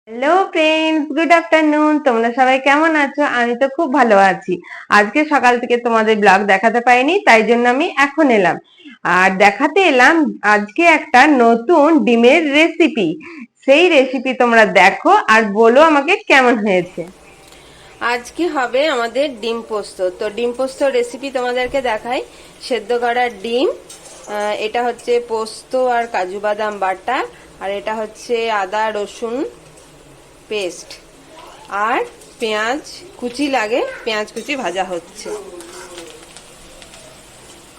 Hello friends, good afternoon. তোমরা সবাই কেমন আছো? আমি তো খুব ভালো আছি। আজকে সকাল থেকে তোমাদের ব্লগ দেখাতে পাইনি, তাই জন্য আমি এখন এলাম। আর দেখাতে এলাম আজকে একটা নতুন ডিমের রেসিপি। সেই রেসিপি তোমরা দেখো আর বলো আমাকে কেমন হয়েছে। আজকে হবে আমাদের ডিম পোস্ত। তো ডিম পোস্ত রেসিপি তোমাদেরকে দেখাই। সেদ্ধ করা ডিম, এটা হচ্ছে পোস্ত আর কাজু বাদাম বাটা, আর এটা হচ্ছে আদা রসুন পেস্ট, আর পেঁয়াজ কুচি লাগে, পেঁয়াজ কুচি ভাজা হচ্ছে।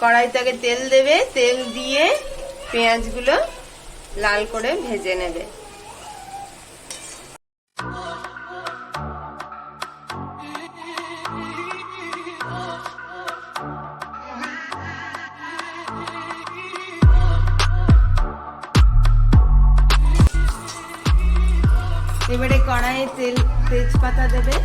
কড়াইতে আগে তেল দেবে, তেল দিয়ে পেঁয়াজগুলো লাল করে ভেজে নেবে। এবারে কড়াইয়ে তেজপাতা দেবে,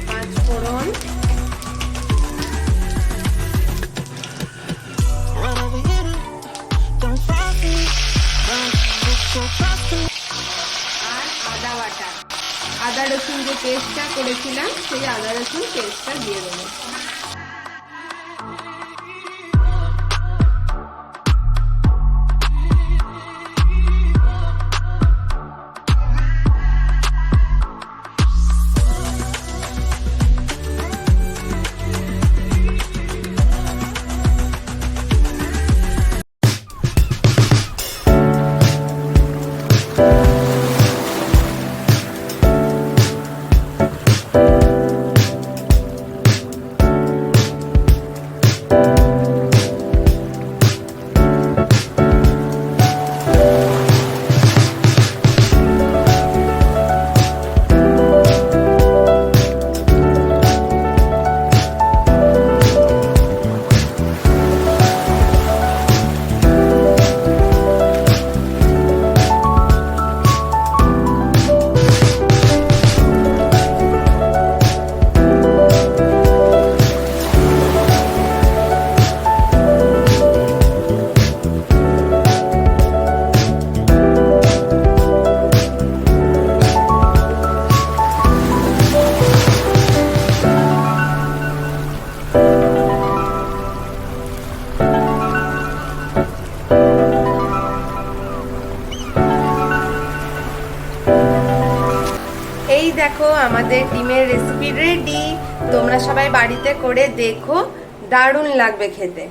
পাঁচ ফোড়ন, আর আদা বাটা। আদা রসুন যে পেস্টটা করেছিলাম সেই আদা রসুন পেস্টটা দিয়ে দেবো। এই দেখো আমাদের ডিমের রেসিপি রেডি। তোমরা সবাই বাড়িতে করে দেখো, দারুণ লাগবে খেতে।